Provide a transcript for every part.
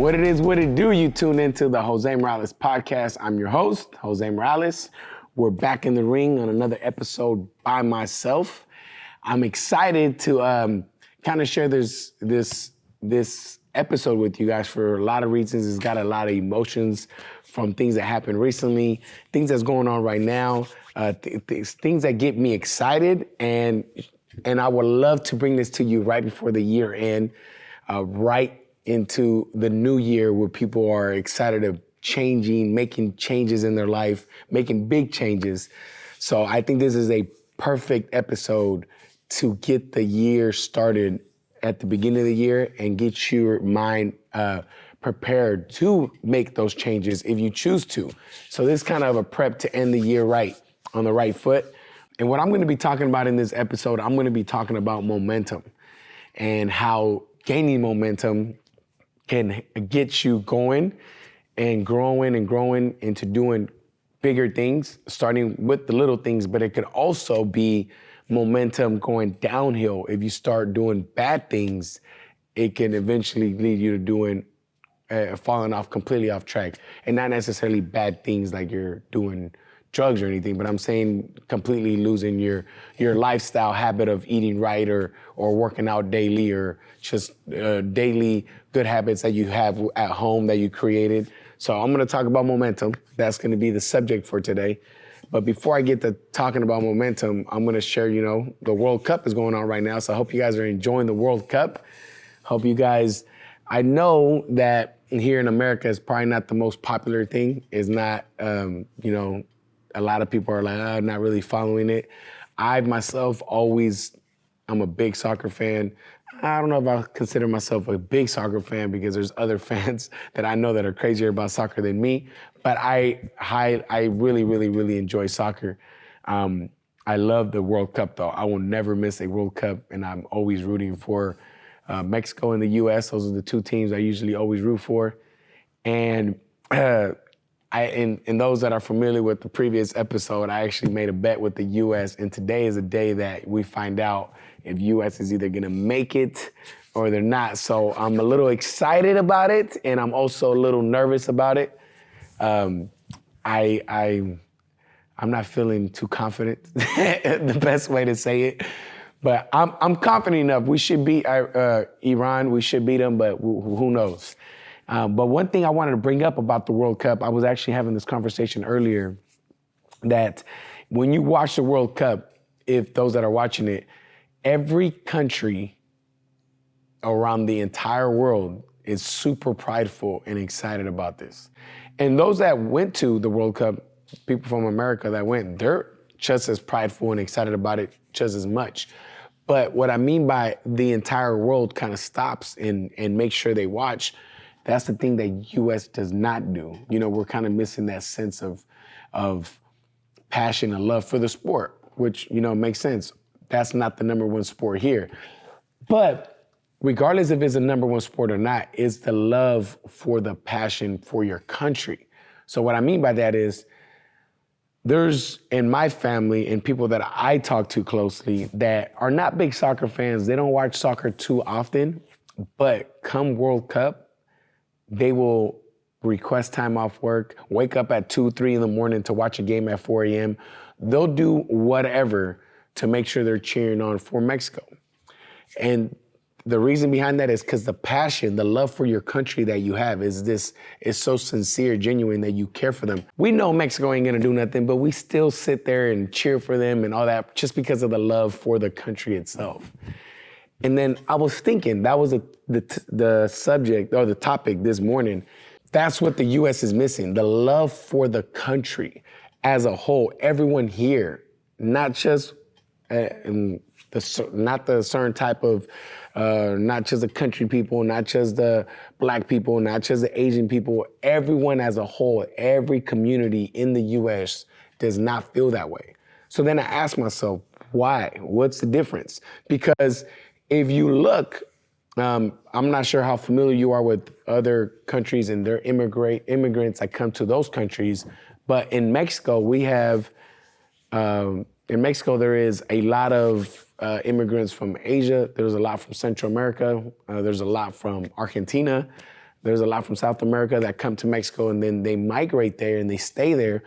What it is, what it do, you tune into the Jose Morales podcast. I'm your host, Jose Morales. We're back in the ring on another episode by myself. I'm excited to kind of share this episode with you guys for a lot of reasons. It's got a lot of emotions from things that happened recently, things that's going on right now, things that get me excited, and I would love to bring this to you right before the year end, right into the new year where people are excited of changing, making changes in their life, making big changes. So I think this is a perfect episode to get the year started at the beginning of the year and get your mind prepared to make those changes if you choose to. So this is kind of a prep to end the year right, on the right foot. And what I'm going to be talking about in this episode, I'm going to be talking about momentum and how gaining momentum can get you going and growing into doing bigger things, starting with the little things, but it could also be momentum going downhill. If you start doing bad things, it can eventually lead you to doing, falling off completely off track. And not necessarily bad things like you're doing drugs or anything, but I'm saying completely losing your lifestyle habit of eating right or working out daily or just daily good habits that you have at home that you created. So I'm gonna talk about momentum. That's gonna be the subject for today. But before I get to talking about momentum, I'm gonna share, the World Cup is going on right now. So I hope you guys are enjoying the World Cup. Hope you guys, I know that here in America, it's probably not the most popular thing. It's not, a lot of people are like, I'm not really following it. I myself I'm a big soccer fan. I don't know if I consider myself a big soccer fan because there's other fans that I know that are crazier about soccer than me. But I really, really, really enjoy soccer. I love the World Cup though. I will never miss a World Cup, and I'm always rooting for Mexico and the U.S. Those are the two teams I usually always root for. And and those that are familiar with the previous episode, I actually made a bet with the U.S. and today is a day that we find out if U.S. is either gonna make it or they're not. So I'm a little excited about it and I'm also a little nervous about it. I'm not feeling too confident, the best way to say it. But I'm confident enough. We should beat Iran, we should beat them, but who knows? But one thing I wanted to bring up about the World Cup, I was actually having this conversation earlier, that when you watch the World Cup, if those that are watching it, every country around the entire world is super prideful and excited about this. And those that went to the World Cup, people from America that went, they're just as prideful and excited about it just as much. But what I mean by the entire world kind of stops and makes sure they watch, that's the thing that U.S. does not do. We're kind of missing that sense of passion and love for the sport, which, makes sense. That's not the number one sport here. But regardless if it's the number one sport or not, it's the love for the passion for your country. So what I mean by that is there's, in my family and people that I talk to closely that are not big soccer fans, they don't watch soccer too often, but come World Cup, they will request time off work, wake up at 2, 3 in the morning to watch a game at 4 a.m. They'll do whatever to make sure they're cheering on for Mexico. And the reason behind that is because the passion, the love for your country that you have is so sincere, genuine that you care for them. We know Mexico ain't gonna do nothing, but we still sit there and cheer for them and all that just because of the love for the country itself. And then I was thinking, that was the subject or the topic this morning. That's what the U.S. is missing, the love for the country as a whole. Everyone here, not just not the certain type of, not just the country people, not just the black people, not just the Asian people, everyone as a whole, every community in the U.S. does not feel that way. So then I asked myself, why? What's the difference? Because if you look, I'm not sure how familiar you are with other countries and their immigrants that come to those countries, but in Mexico, we have, in Mexico, there is a lot of immigrants from Asia. There's a lot from Central America. There's a lot from Argentina. There's a lot from South America that come to Mexico and then they migrate there and they stay there.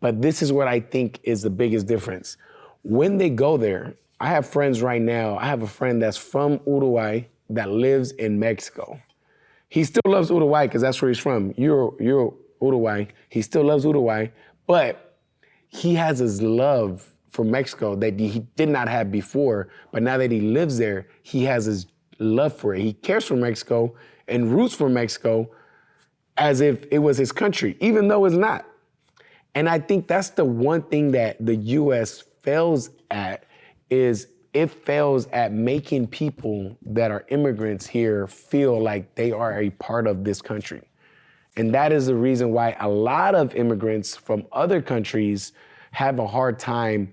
But this is what I think is the biggest difference. When they go there, I have friends right now. I have a friend that's from Uruguay that lives in Mexico. He still loves Uruguay because that's where he's from. You're Uruguay. He still loves Uruguay, but he has his love for Mexico that he did not have before. But now that he lives there, he has his love for it. He cares for Mexico and roots for Mexico as if it was his country, even though it's not. And I think that's the one thing that the U.S. fails at is it fails at making people that are immigrants here feel like they are a part of this country. And that is the reason why a lot of immigrants from other countries have a hard time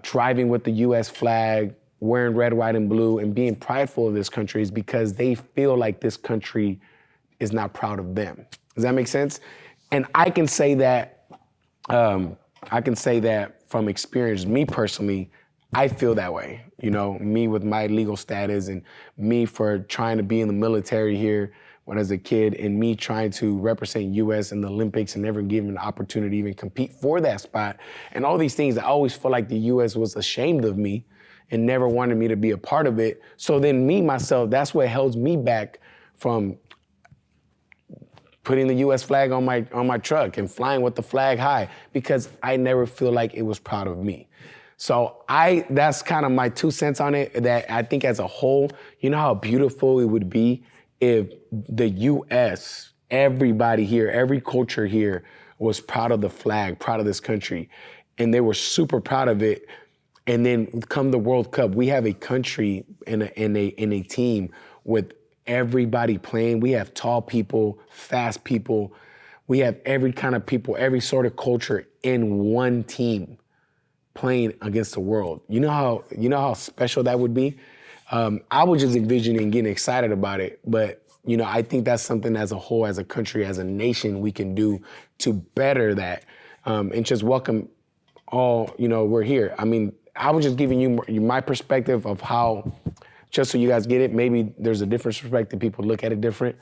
driving with the U.S. flag, wearing red, white, and blue, and being prideful of this country is because they feel like this country is not proud of them. Does that make sense? And I can say that from experience, me personally, I feel that way. You know, me with my legal status and me for trying to be in the military here when I was a kid and me trying to represent U.S. in the Olympics and never given an opportunity to even compete for that spot. And all these things, I always felt like the U.S. was ashamed of me and never wanted me to be a part of it. So then me, myself, that's what holds me back from putting the U.S. flag on my truck and flying with the flag high because I never feel like it was proud of me. So that's kind of my 2 cents on it, that I think as a whole, you know how beautiful it would be if the U.S., everybody here, every culture here was proud of the flag, proud of this country, and they were super proud of it. And then come the World Cup, we have a country and a team with everybody playing. We have tall people, fast people. We have every kind of people, every sort of culture in one team playing against the world. You know how special that would be? I was just envisioning getting excited about it, but you know, I think that's something as a whole, as a country, as a nation, we can do to better that and just welcome all, you know, we're here. I mean, I was just giving you my perspective of how, just so you guys get it, maybe there's a different perspective, people look at it different.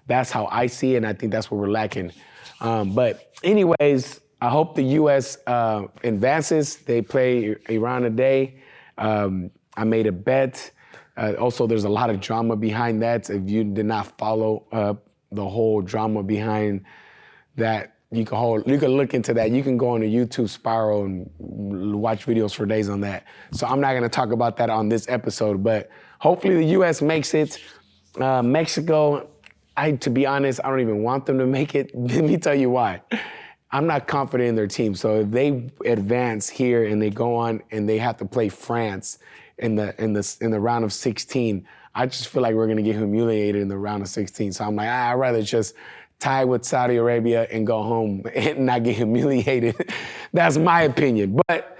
That's how I see it, and I think that's where we're lacking. But anyways, I hope the U.S. Advances. They play Iran today. I made a bet. Also, there's a lot of drama behind that. If you did not follow the whole drama behind that, you can look into that. You can go on a YouTube spiral and watch videos for days on that. So I'm not going to talk about that on this episode, but hopefully the U.S. makes it. Mexico, to be honest, I don't even want them to make it. Let me tell you why. I'm not confident in their team. So if they advance here and they go on and they have to play France in the round of 16, I just feel like we're going to get humiliated in the round of 16. So I'm like, I'd rather just tie with Saudi Arabia and go home and not get humiliated. That's my opinion. But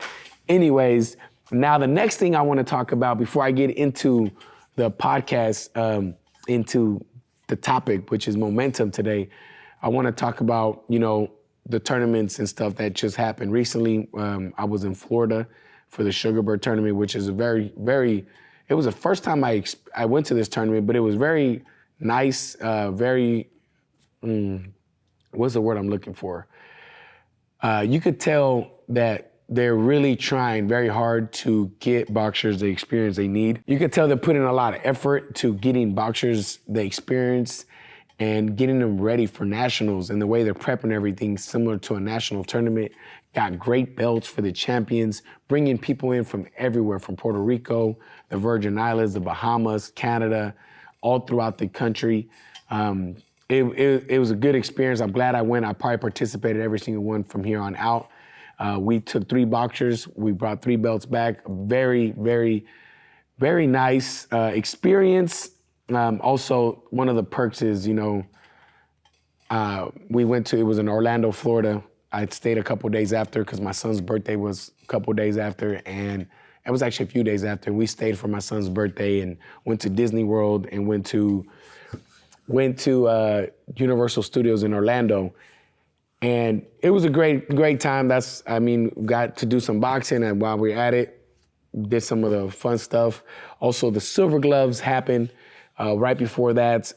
anyways, now the next thing I want to talk about before I get into the podcast, into the topic, which is momentum today, I want to talk about, you know, the tournaments and stuff that just happened recently. I was in Florida for the Sugarbird tournament, which is a very, very, it was the first time I went to this tournament, but it was very nice, what's the word I'm looking for? You could tell that they're really trying very hard to get boxers the experience they need. You could tell they're putting a lot of effort to getting boxers the experience and getting them ready for nationals, and the way they're prepping everything similar to a national tournament. Got great belts for the champions, bringing people in from everywhere, from Puerto Rico, the Virgin Islands, the Bahamas, Canada, all throughout the country. It was a good experience. I'm glad I went. I probably participated every single one from here on out. We took 3 boxers. We brought 3 belts back. Very, very, very nice experience. Also, one of the perks is, you know, it was in Orlando, Florida. I stayed a couple days after because my son's birthday was a couple days after, and it was actually a few days after. We stayed for my son's birthday and went to Disney World and went to Universal Studios in Orlando. And it was a great time. Got to do some boxing, and while we were at it, did some of the fun stuff. Also, the Silver Gloves happened right before that,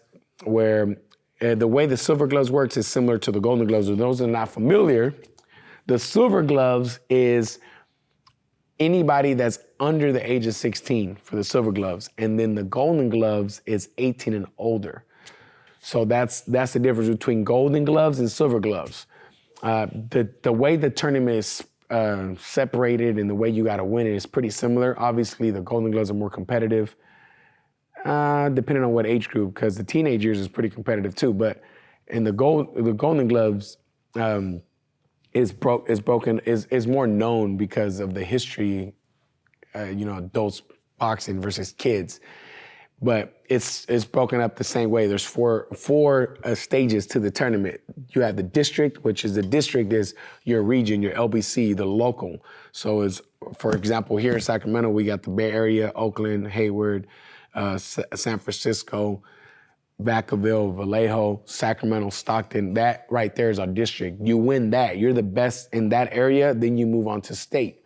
where the way the Silver Gloves works is similar to the Golden Gloves. For those that are not familiar, the Silver Gloves is anybody that's under the age of 16 for the Silver Gloves. And then the Golden Gloves is 18 and older. So that's the difference between Golden Gloves and Silver Gloves. The way the tournament is separated and the way you got to win it is pretty similar. Obviously, the Golden Gloves are more competitive, depending on what age group, because the teenage years is pretty competitive too. But in the Golden Gloves is more known because of the history, adults boxing versus kids. But it's broken up the same way. There's four stages to the tournament. You have the district, which is your region, your LBC, the local. So for example, here in Sacramento, we got the Bay Area, Oakland, Hayward, San Francisco, Vacaville, Vallejo, Sacramento, Stockton. That right there is our district. You win that. You're the best in that area. Then you move on to state.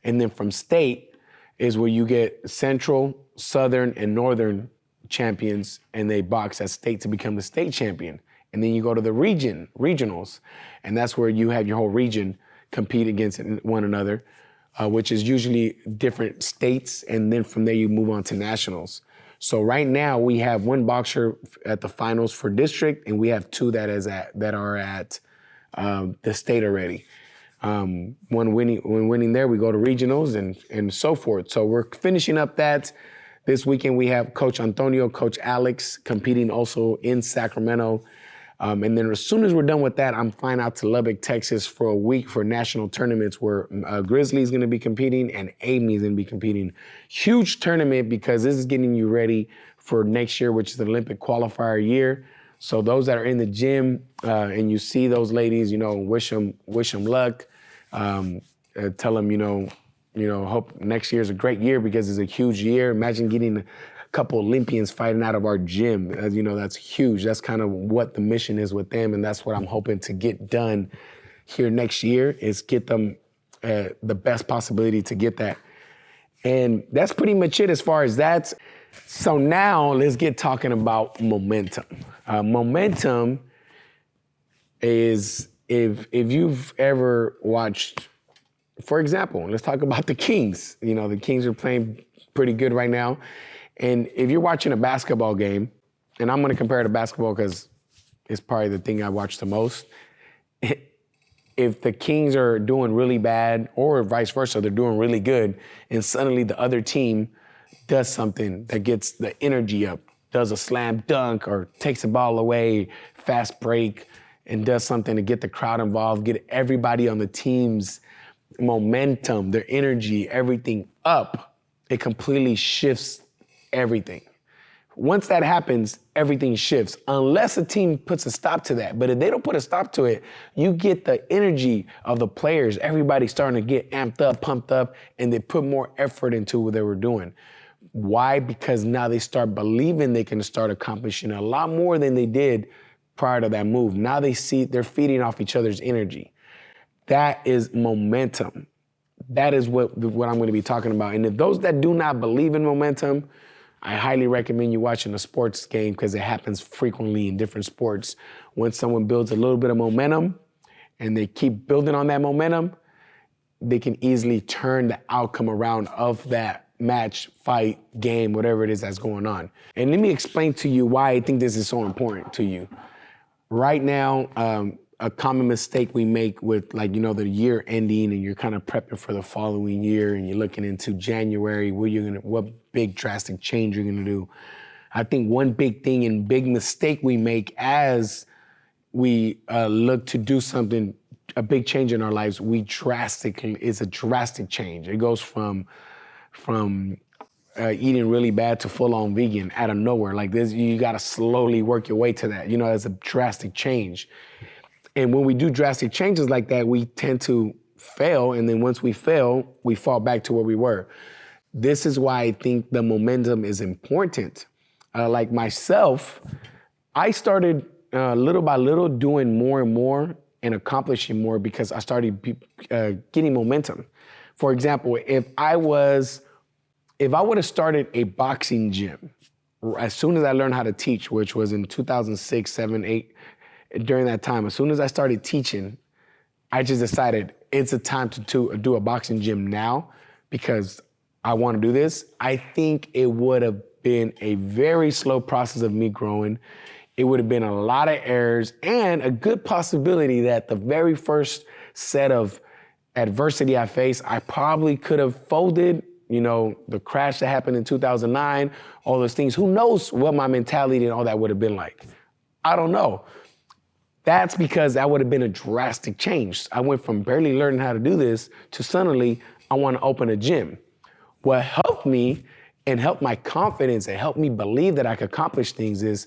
And then from state is where you get Central, Southern, and Northern champions, and they box at state to become the state champion. And then you go to the regionals, and that's where you have your whole region compete against one another, which is usually different states, and then from there you move on to nationals. So right now we have one boxer at the finals for district, and we have two that are at the state already. When winning there, we go to regionals and so forth. So we're finishing up that. This weekend we have Coach Antonio, Coach Alex competing also in Sacramento. And then as soon as we're done with that, I'm flying out to Lubbock, Texas for a week for national tournaments where Grizzly's gonna be competing and Amy's gonna be competing. Huge tournament because this is getting you ready for next year, which is the Olympic qualifier year. So those that are in the gym and you see those ladies, wish them luck. Tell them, hope next year is a great year because it's a huge year. Imagine getting a couple Olympians fighting out of our gym. That's huge. That's kind of what the mission is with them, and that's what I'm hoping to get done here next year is get them the best possibility to get that. And that's pretty much it as far as that. So now let's get talking about momentum. Momentum is if you've ever watched, for example, let's talk about the Kings. The Kings are playing pretty good right now. And if you're watching a basketball game, and I'm going to compare it to basketball because it's probably the thing I watch the most. If the Kings are doing really bad or vice versa, they're doing really good, and suddenly the other team does something that gets the energy up, does a slam dunk or takes the ball away, fast break, and does something to get the crowd involved, get everybody on the team's momentum, their energy, everything up, it completely shifts everything. Once that happens, everything shifts, unless a team puts a stop to that. But if they don't put a stop to it, you get the energy of the players, everybody starting to get amped up, pumped up, and they put more effort into what they were doing. Why? Because now they start believing they can start accomplishing a lot more than they did prior to that move. Now they're feeding off each other's energy. That is momentum. That is what I'm going to be talking about. And if those that do not believe in momentum, I highly recommend you watching a sports game because it happens frequently in different sports. When someone builds a little bit of momentum and they keep building on that momentum, they can easily turn the outcome around of that match, fight, game, whatever it is that's going on. And let me explain to you why I think this is so important to you. Right now, a common mistake we make with the year ending and you're kind of prepping for the following year and you're looking into January, what big drastic change you're gonna do. I think one big thing and big mistake we make as we look to do something, a big change in our lives, it's a drastic change. It goes from eating really bad to full-on vegan out of nowhere. Like this, you gotta slowly work your way to that. It's a drastic change. And when we do drastic changes like that, we tend to fail. And then once we fail, we fall back to where we were. This is why I think the momentum is important. Like myself, I started little by little doing more and more and accomplishing more because I started getting momentum. For example, if I would have started a boxing gym as soon as I learned how to teach, which was in 2006, 7, 8, during that time, as soon as I started teaching, I just decided it's a time to do a boxing gym now because I want to do this. I think it would have been a very slow process of me growing. It would have been a lot of errors and a good possibility that the very first set of adversity I faced, I probably could have folded. You know, the crash that happened in 2009, all those things. Who knows what my mentality and all that would have been like? I don't know. That's because that would have been a drastic change. I went from barely learning how to do this to suddenly I want to open a gym. What helped me and helped my confidence and helped me believe that I could accomplish things is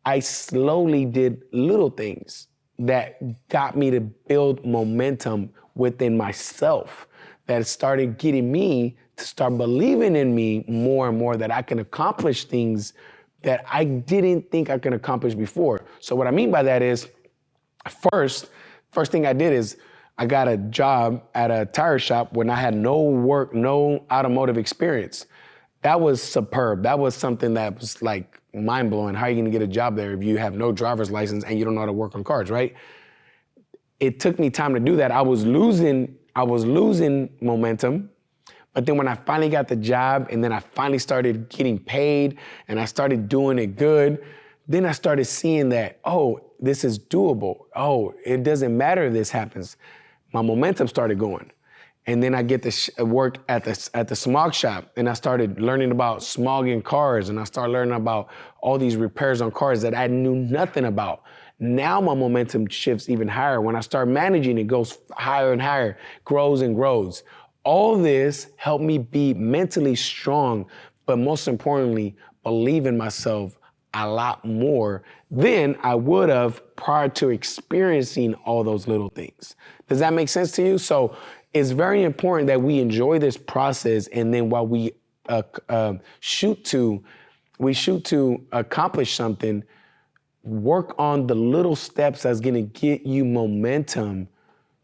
I slowly did little things that got me to build momentum within myself, that started getting me to start believing in me more and more, that I can accomplish things that I didn't think I could accomplish before. So what I mean by that is, first thing I did is I got a job at a tire shop when I had no work, no automotive experience. That was superb. That was something that was like mind-blowing. How are you gonna get a job there if you have no driver's license and you don't know how to work on cars, right? It took me time to do that. I was losing momentum. But then when I finally got the job and then I finally started getting paid and I started doing it good, then I started seeing that, oh, this is doable. Oh, it doesn't matter if this happens. My momentum started going. And then I get to work at the smog shop and I started learning about smogging cars and I started learning about all these repairs on cars that I knew nothing about. Now my momentum shifts even higher. When I start managing, it goes higher and higher, grows and grows. All this helped me be mentally strong, but most importantly, believe in myself a lot more than I would have prior to experiencing all those little things. Does that make sense to you? So it's very important that we enjoy this process, and then while we shoot to accomplish something, work on the little steps that's gonna get you momentum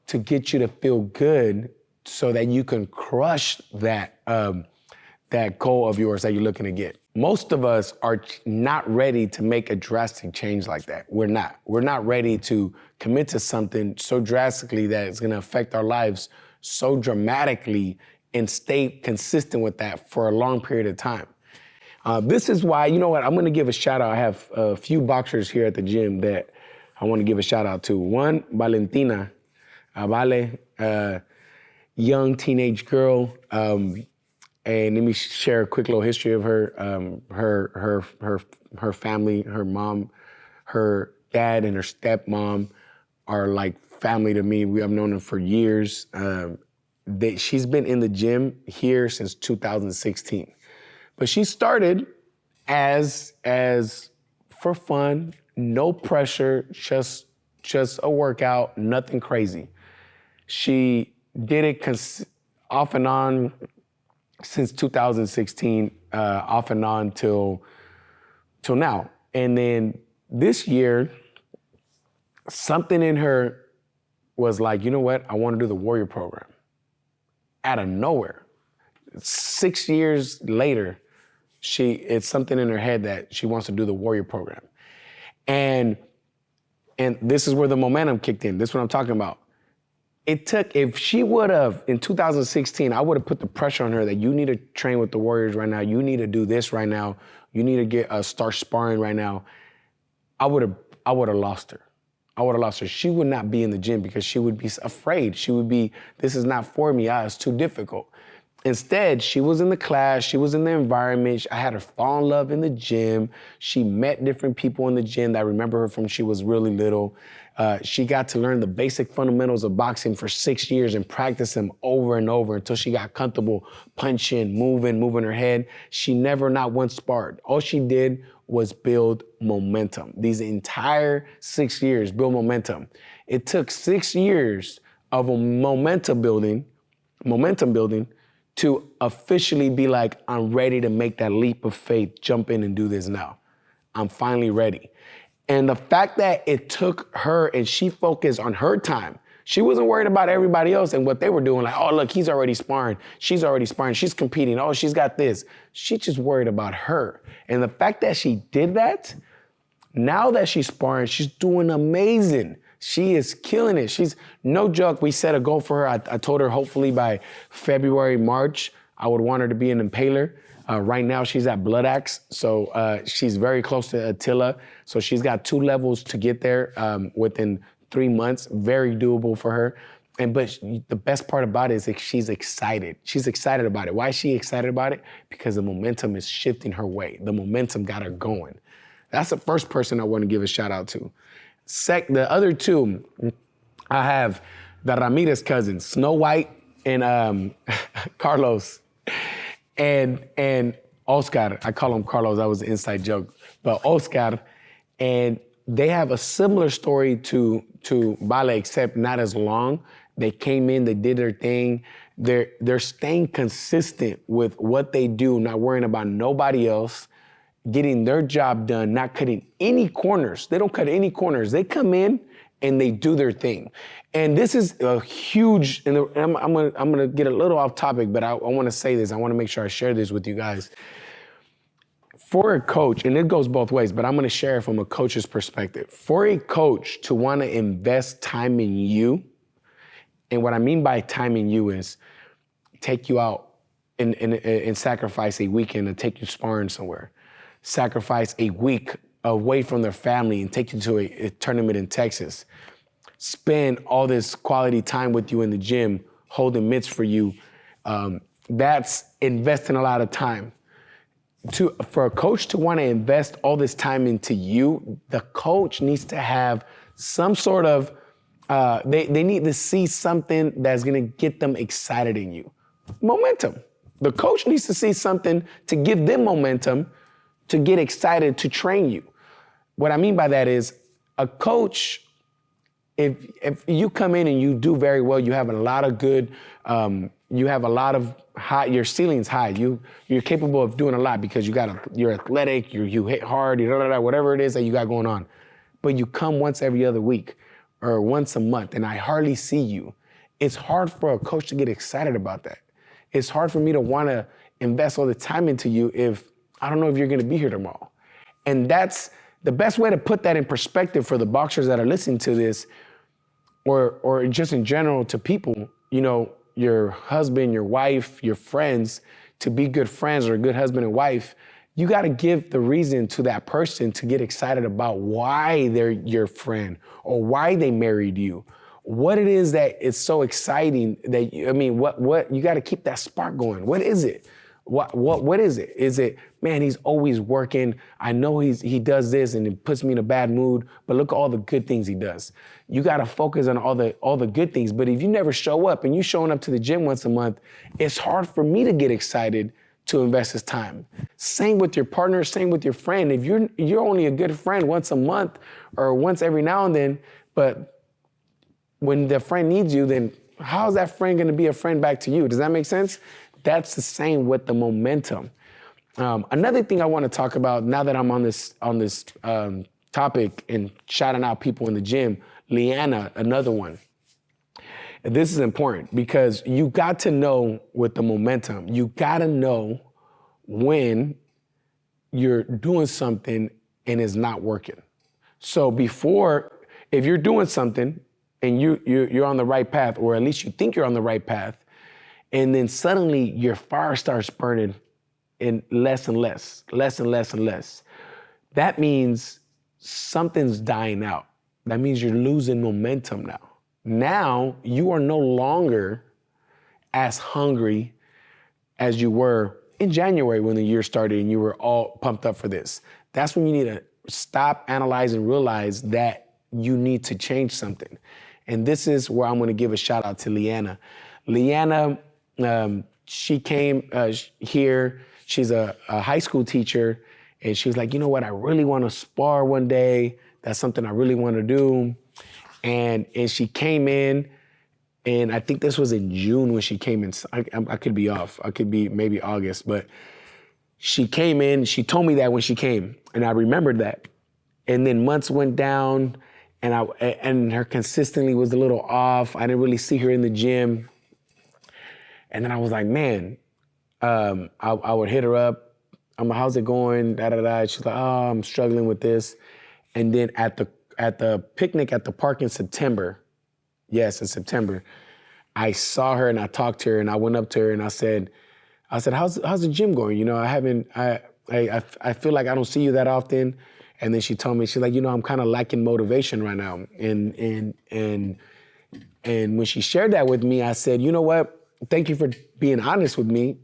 to get you to feel good, so that you can crush that goal of yours that you're looking to get. Most of us are not ready to make a drastic change like that. We're not. We're not ready to commit to something so drastically that it's gonna affect our lives so dramatically and stay consistent with that for a long period of time. This is why, you know what, I'm gonna give a shout out. I have a few boxers here at the gym that I wanna give a shout out to. One, Valentina, Vale, young teenage girl, and let me share a quick little history of her. Her family, her mom, her dad, and her stepmom are like family to me. I've known them for years. She's been in the gym here since 2016, but she started as for fun, no pressure, just a workout, nothing crazy. She did it off and on since 2016, off and on till now. And then this year, something in her was like, you know what? I want to do the Warrior program. Out of nowhere. 6 years later, it's something in her head that she wants to do the Warrior program. And this is where the momentum kicked in. This is what I'm talking about. If she would have, in 2016, I would have put the pressure on her that you need to train with the Warriors right now, you need to do this right now, you need to start sparring right now, I would have lost her. I would have lost her. She would not be in the gym because she would be afraid. She would be, this is not for me, it's too difficult. Instead, she was in the class, she was in the environment, I had her fall in love in the gym, she met different people in the gym that I remember her from she was really little. She got to learn the basic fundamentals of boxing for 6 years and practice them over and over until she got comfortable punching, moving her head. She never not once sparred. All she did was build momentum. These entire 6 years, build momentum. It took 6 years of a momentum building to officially be like, I'm ready to make that leap of faith, jump in and do this now. I'm finally ready. And the fact that it took her and she focused on her time, She wasn't worried about everybody else and what they were doing. Like, oh, look, he's already sparring. She's already sparring. She's competing. Oh, she's got this. She just worried about her. And the fact that she did that, now that she's sparring, she's doing amazing. She is killing it. She's, no joke, we set a goal for her. I told her hopefully by February, March, I would want her to be an impaler. Right now, she's at Blood Axe, so she's very close to Attila. So she's got 2 levels to get there within 3 months. Very doable for her. But the best part about it is that she's excited. She's excited about it. Why is she excited about it? Because the momentum is shifting her way. The momentum got her going. That's the first person I want to give a shout out to. The other 2, I have the Ramirez cousins, Snow White and Carlos. And Oscar, I call him Carlos, that was an inside joke, but Oscar, and they have a similar story to Vale, except not as long. They came in, they did their thing. They're staying consistent with what they do, not worrying about nobody else, getting their job done, not cutting any corners. They don't cut any corners. They come in and they do their thing. And this is a huge, and I'm gonna get a little off topic, but I wanna say this. I wanna make sure I share this with you guys. For a coach, and it goes both ways, but I'm gonna share it from a coach's perspective. For a coach to wanna invest time in you, and what I mean by time in you is take you out and sacrifice a weekend to take you sparring somewhere. Sacrifice a week away from their family and take you to a tournament in Texas. Spend all this quality time with you in the gym, holding mitts for you. That's investing a lot of time. For a coach to want to invest all this time into you, the coach needs to have some sort of, they need to see something that's going to get them excited in you. Momentum. The coach needs to see something to give them momentum to get excited to train you. What I mean by that is a coach, if you come in and you do very well, you have a lot of good, you have a lot of high, your ceiling's high. You're capable of doing a lot because you're athletic, you hit hard, whatever it is that you got going on. But you come once every other week or once a month and I hardly see you. It's hard for a coach to get excited about that. It's hard for me to want to invest all the time into you if I don't know if you're going to be here tomorrow. And that's the best way to put that in perspective for the boxers that are listening to this, or just in general to people, your husband, your wife, your friends, to be good friends or a good husband and wife, you got to give the reason to that person to get excited about why they're your friend or why they married you. What it is that is so exciting that, what you got to keep that spark going. What is it? What is it? Is it, man, he's always working. I know he does this and it puts me in a bad mood, but look at all the good things he does. You got to focus on all the good things. But if you never show up and you showing up to the gym once a month, it's hard for me to get excited to invest his time. Same with your partner, same with your friend. If you're only a good friend once a month or once every now and then, but when the friend needs you, then how's that friend going to be a friend back to you? Does that make sense? That's the same with the momentum. Another thing I want to talk about now that I'm on this topic and shouting out people in the gym, Liana, another one. This is important because you got to know with the momentum, you got to know when you're doing something and it's not working. So if you're doing something and you're on the right path, or at least you think you're on the right path, and then suddenly your fire starts burning in less and less. That means something's dying out. That means you're losing momentum now. Now you are no longer as hungry as you were in January when the year started and you were all pumped up for this. That's when you need to stop, analyze, and realize that you need to change something. And this is where I'm going to give a shout out to Liana. Liana, she came here. She's a high school teacher, and she was like, you know what? I really want to spar one day. That's something I really want to do. And she came in, and I think this was in June when she came in. I could be off. I could be maybe August, but she came in. She told me that when she came, and I remembered that. And then months went down, and her consistently was a little off. I didn't really see her in the gym. And then I was like, man, I would hit her up. I'm like, how's it going? Da da da. She's like, oh, I'm struggling with this. And then at the picnic at the park in September, yes, in September, I saw her and I talked to her and I went up to her and I said, how's the gym going? You know, I feel like I don't see you that often. And then she told me, she's like, you know, I'm kind of lacking motivation right now. And when she shared that with me, I said, you know what? Thank you for being honest with me.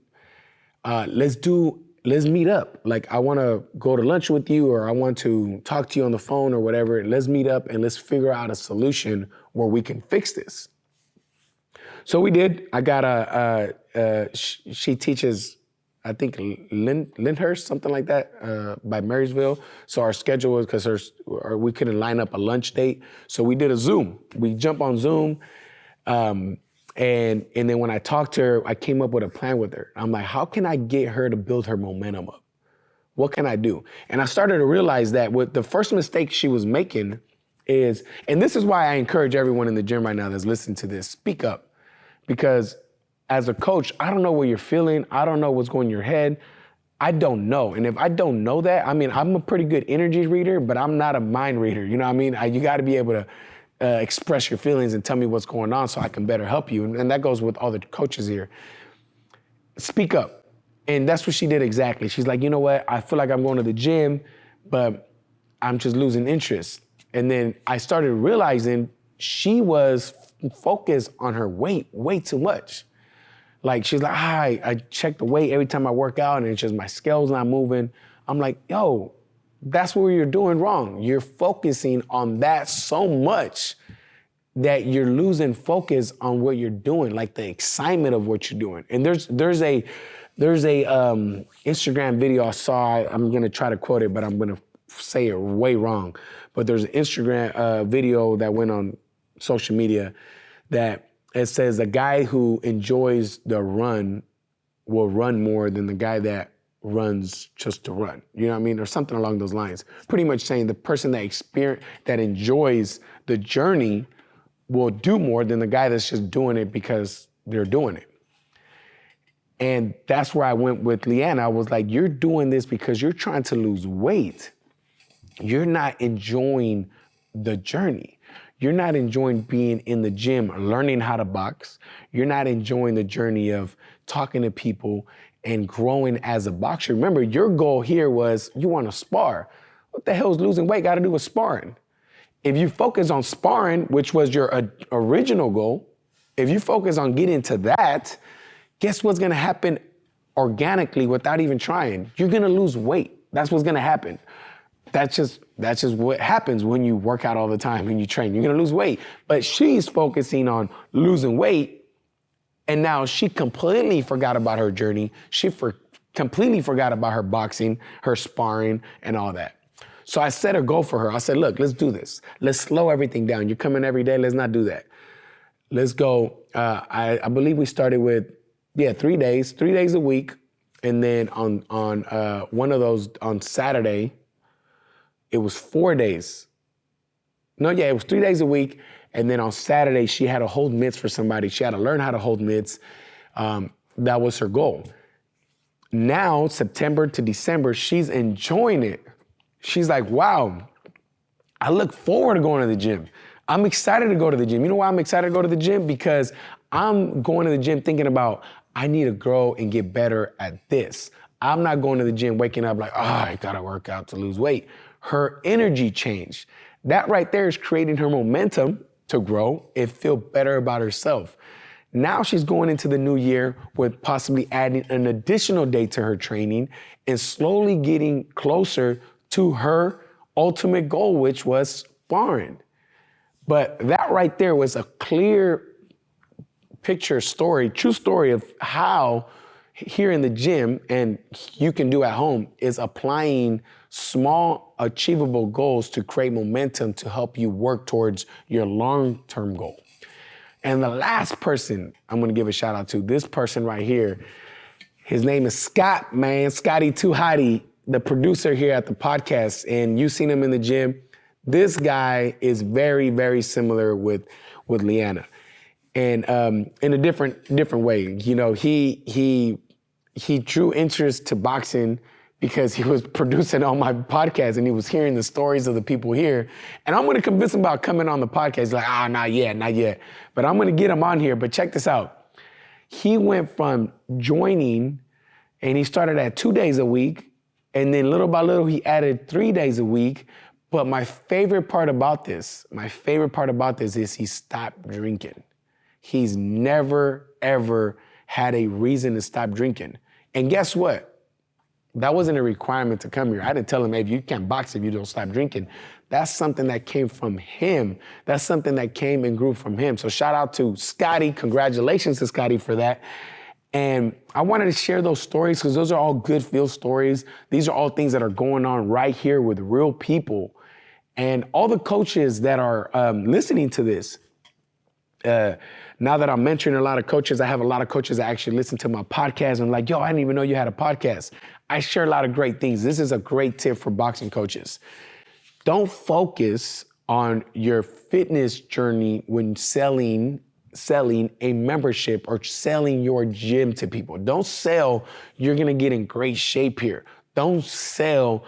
Let's meet up. Like, I want to go to lunch with you, or I want to talk to you on the phone or whatever. Let's meet up and let's figure out a solution where we can fix this. So we did. I got she teaches, I think, Lyndhurst, something like that, by Marysville. So our schedule was, because we couldn't line up a lunch date. So we did a Zoom. We jump on Zoom. And then when I talked to her, I came up with a plan with her. I'm like, how can I get her to build her momentum up? What can I do? And I started to realize that what the first mistake she was making is, and this is why I encourage everyone in the gym right now that's listening to this, speak up. Because as a coach, I don't know what you're feeling. I don't know what's going in your head. I don't know. And if I don't know that, I mean, I'm a pretty good energy reader, but I'm not a mind reader. You know what I mean? You got to be able to express your feelings and tell me what's going on so I can better help you. And that goes with all the coaches here. Speak up. And that's what she did exactly. She's like, you know what? I feel like I'm going to the gym, but I'm just losing interest. And then I started realizing she was focused on her weight way too much. Like, she's like, I check the weight every time I work out and it's just my scale's not moving. I'm like, yo, that's where you're doing wrong. You're focusing on that so much that you're losing focus on what you're doing, like the excitement of what you're doing. And there's a Instagram video I saw. I'm gonna try to quote it, but I'm gonna say it way wrong. But there's an Instagram video that went on social media that it says the guy who enjoys the run will run more than the guy that runs just to run. You know what I mean? Or something along those lines. Pretty much saying the person that enjoys the journey will do more than the guy that's just doing it because they're doing it. And that's where I went with Leanna. I was like, you're doing this because you're trying to lose weight. You're not enjoying the journey. You're not enjoying being in the gym, learning how to box. You're not enjoying the journey of talking to people and growing as a boxer. Remember, your goal here was you want to spar. What the hell is losing weight got to do with sparring? If you focus on sparring, which was your original goal, if you focus on getting to that, guess what's going to happen organically without even trying? You're going to lose weight. That's what's going to happen. That's just what happens when you work out all the time and you train. You're going to lose weight. But she's focusing on losing weight. And now she completely forgot about her journey. She completely forgot about her boxing, her sparring, and all that. So I set a goal for her. I said, look, let's do this. Let's slow everything down. You're coming every day. Let's not do that. Let's go. I believe we started with, 3 days a week. And then on one of those, on Saturday, it was 4 days. It was 3 days a week. And then on Saturday, she had to hold mitts for somebody. She had to learn how to hold mitts. That was her goal. Now, September to December, she's enjoying it. She's like, wow, I look forward to going to the gym. I'm excited to go to the gym. You know why I'm excited to go to the gym? Because I'm going to the gym thinking about, I need to grow and get better at this. I'm not going to the gym waking up like, I gotta work out to lose weight. Her energy changed. That right there is creating her momentum to grow and feel better about herself. Now she's going into the new year with possibly adding an additional day to her training and slowly getting closer to her ultimate goal, which was sparring. But that right there was a clear picture story, true story of how here in the gym, and you can do at home, is applying small achievable goals to create momentum to help you work towards your long-term goal. And the last person I'm gonna give a shout out to, this person right here, his name is Scott, man, Scotty Too Hotty, the producer here at the podcast, and you've seen him in the gym. This guy is very, very similar with Leanna, and in a different way. You know, he drew interest to boxing because he was producing on my podcast and he was hearing the stories of the people here. And I'm gonna convince him about coming on the podcast. He's like, not yet. But I'm gonna get him on here. But check this out. He went from joining, and he started at 2 days a week, and then little by little he added 3 days a week. But my favorite part about this is he stopped drinking. He's never, ever had a reason to stop drinking. And guess what? That wasn't a requirement to come here. I didn't tell him, hey, you can't box if you don't stop drinking. That's something that came from him. That's something that came and grew from him. So shout out to Scotty. Congratulations to Scotty for that. And I wanted to share those stories because those are all good feel stories. These are all things that are going on right here with real people. And all the coaches that are listening to this, now that I'm mentoring a lot of coaches, I have a lot of coaches that actually listen to my podcast and like, yo, I didn't even know you had a podcast. I share a lot of great things. This is a great tip for boxing coaches. Don't focus on your fitness journey when selling a membership or selling your gym to people. Don't sell, you're gonna get in great shape here. Don't sell,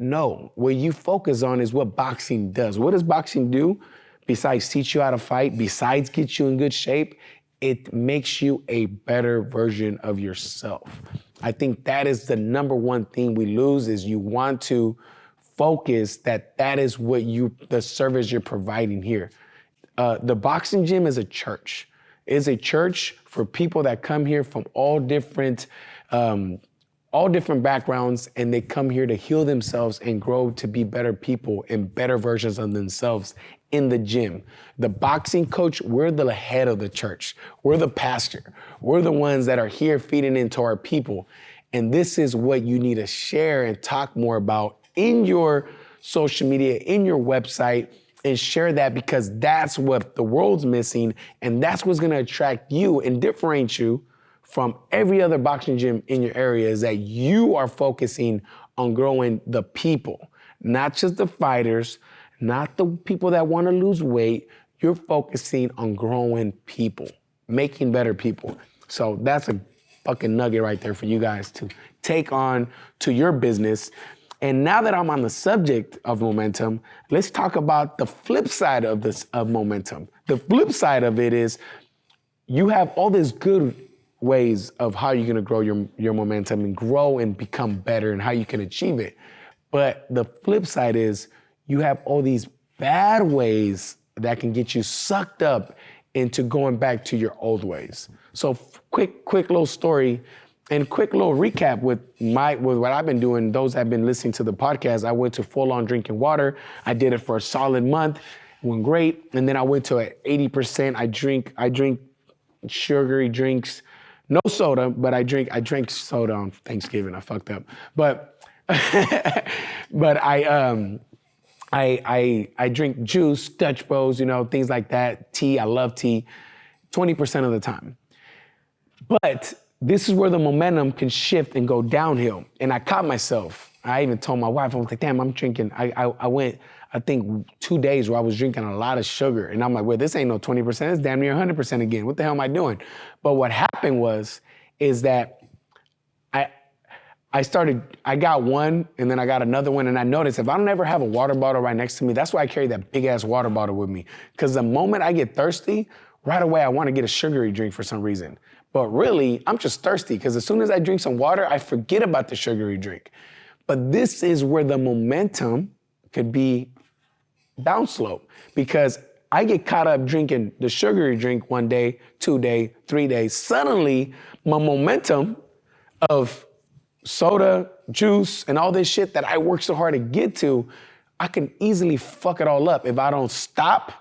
No, what you focus on is what boxing does. What does boxing do? Besides teach you how to fight, besides get you in good shape, it makes you a better version of yourself. I think that is the number one thing we lose is you want to focus that is what the service you're providing here. The boxing gym is a church. It's a church for people that come here from all different backgrounds, and they come here to heal themselves and grow to be better people and better versions of themselves in the gym. The boxing coach, we're the head of the church. We're the pastor. We're the ones that are here feeding into our people. And this is what you need to share and talk more about in your social media, in your website, and share that because that's what the world's missing, and that's what's gonna attract you and differentiate you from every other boxing gym in your area is that you are focusing on growing the people, not just the fighters, not the people that want to lose weight. You're focusing on growing people, making better people. So that's a fucking nugget right there for you guys to take on to your business. And now that I'm on the subject of momentum, let's talk about the flip side of momentum. The flip side of it is you have all these good ways of how you're gonna grow your momentum and grow and become better and how you can achieve it. But the flip side is you have all these bad ways that can get you sucked up into going back to your old ways. So quick little story and quick little recap with what I've been doing. Those that have been listening to the podcast, I went to full on drinking water. I did it for a solid month, it went great. And then I went to 80%. I drink sugary drinks, no soda, but I drank soda on Thanksgiving. I fucked up, but I drink juice, Dutch Bros, things like that. Tea, I love tea, 20% of the time. But this is where the momentum can shift and go downhill. And I caught myself. I even told my wife, I was like, damn, I'm drinking. I went, I think 2 days where I was drinking a lot of sugar. And I'm like, well, this ain't no 20%, it's damn near 100% again. What the hell am I doing? But what happened is that I got one and then I got another one, and I noticed if I don't ever have a water bottle right next to me, that's why I carry that big ass water bottle with me. Because the moment I get thirsty, right away I want to get a sugary drink for some reason. But really, I'm just thirsty because as soon as I drink some water, I forget about the sugary drink. But this is where the momentum could be downslope, because I get caught up drinking the sugary drink 1 day, 2 days, 3 days. Suddenly, my momentum of soda, juice, and all this shit that I work so hard to get to, I can easily fuck it all up if I don't stop,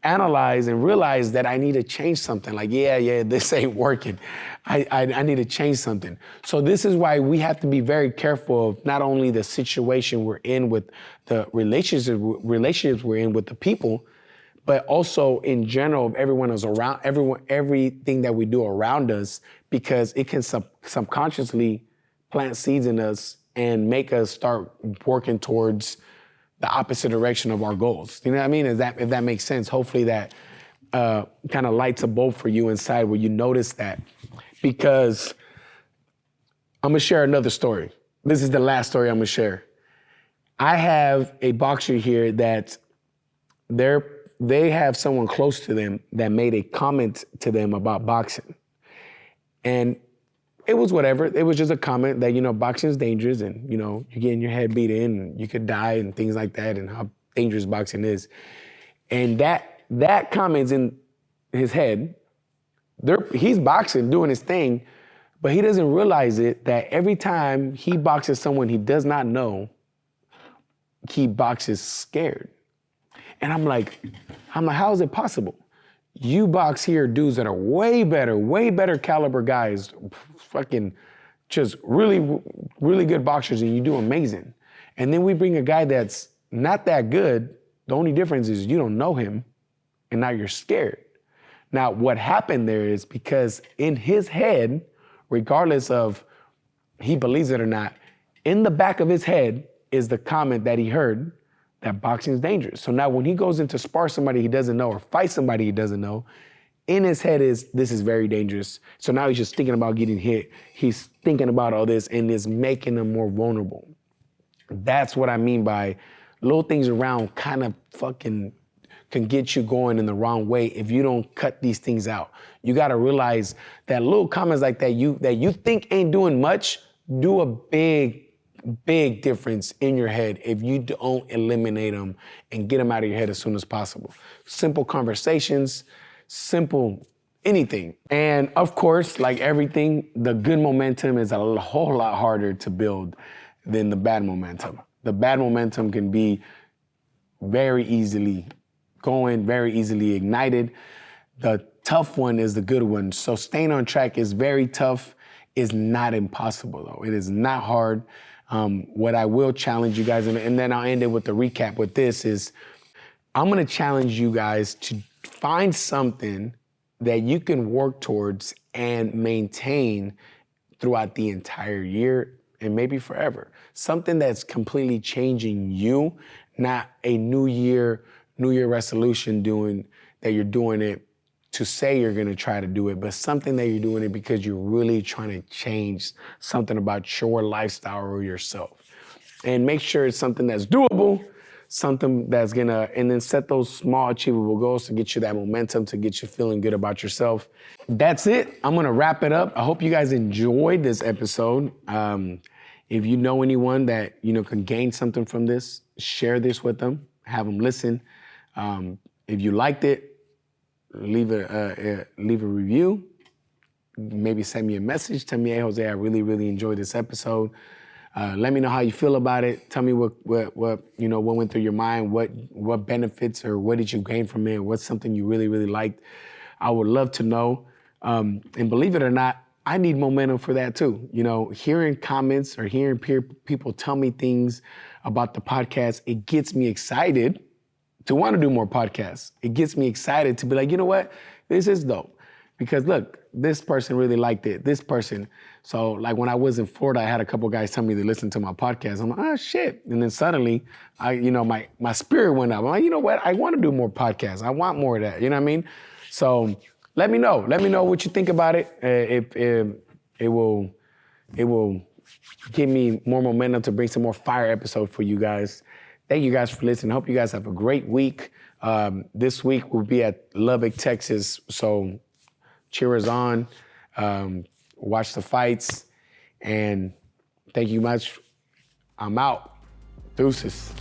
analyze, and realize that I need to change something. Like, yeah, this ain't working. I need to change something. So this is why we have to be very careful of not only the situation we're in with the relationships we're in with the people, but also in general of everything that we do around us, because it can subconsciously plant seeds in us and make us start working towards the opposite direction of our goals. You know what I mean? If that makes sense, hopefully that kind of lights a bulb for you inside where you notice that. Because I'm gonna share another story. This is the last story I'm gonna share. I have a boxer here that they have someone close to them that made a comment to them about boxing. And it was whatever. It was just a comment that, boxing is dangerous and, you're getting your head beat in and you could die and things like that and how dangerous boxing is. And that comment's in his head. He's boxing, doing his thing, but he doesn't realize it that every time he boxes someone he does not know, he boxes scared. And I'm like, how is it possible? You box here dudes that are way better caliber guys, fucking just really, really good boxers, and you do amazing. And then we bring a guy that's not that good. The only difference is you don't know him, and now you're scared. Now, what happened there is because in his head, regardless of he believes it or not, in the back of his head is the comment that he heard that boxing is dangerous. So now when he goes in to spar somebody he doesn't know or fight somebody he doesn't know, in his head this is very dangerous. So now he's just thinking about getting hit. He's thinking about all this and it's making him more vulnerable. That's what I mean by little things around kind of fucking can get you going in the wrong way if you don't cut these things out. You gotta realize that little comments like that you think ain't doing much do a big difference in your head if you don't eliminate them and get them out of your head as soon as possible. Simple conversations, simple anything. And of course, like everything, the good momentum is a whole lot harder to build than the bad momentum. The bad momentum can be very easily going, very easily ignited. The tough one is the good one. So staying on track is very tough, is not impossible though. It is not hard. What I will challenge you guys, and then I'll end it with the recap with this, is I'm gonna challenge you guys to find something that you can work towards and maintain throughout the entire year and maybe forever. Something that's completely changing you, not a New Year resolution that you're doing it to say you're gonna try to do it, but something that you're doing it because you're really trying to change something about your lifestyle or yourself. And make sure it's something that's doable, something that's and then set those small achievable goals to get you that momentum, to get you feeling good about yourself. That's it. I'm gonna wrap it up. I hope you guys enjoyed this episode. If you know anyone that can gain something from this, share this with them, have them listen. If you liked it, leave a review. Maybe send me a message. Tell me, hey, Jose, I really, really enjoyed this episode. Let me know how you feel about it. Tell me what went through your mind, what benefits or what did you gain from it? What's something you really, really liked? I would love to know. And believe it or not, I need momentum for that too. Hearing comments or hearing people tell me things about the podcast, it gets me excited to want to do more podcasts. It gets me excited to be like, you know what? This is dope. Because look, this person really liked it. This person. So like when I was in Florida, I had a couple guys tell me they listened to my podcast. I'm like, oh shit. And then suddenly my spirit went up. I'm like, you know what? I want to do more podcasts. I want more of that. You know what I mean? So let me know. Let me know what you think about it. It will give me more momentum to bring some more fire episodes for you guys. Thank you guys for listening. Hope you guys have a great week. This week we'll be at Lubbock, Texas. So cheer us on, watch the fights, and thank you much. I'm out. Deuces.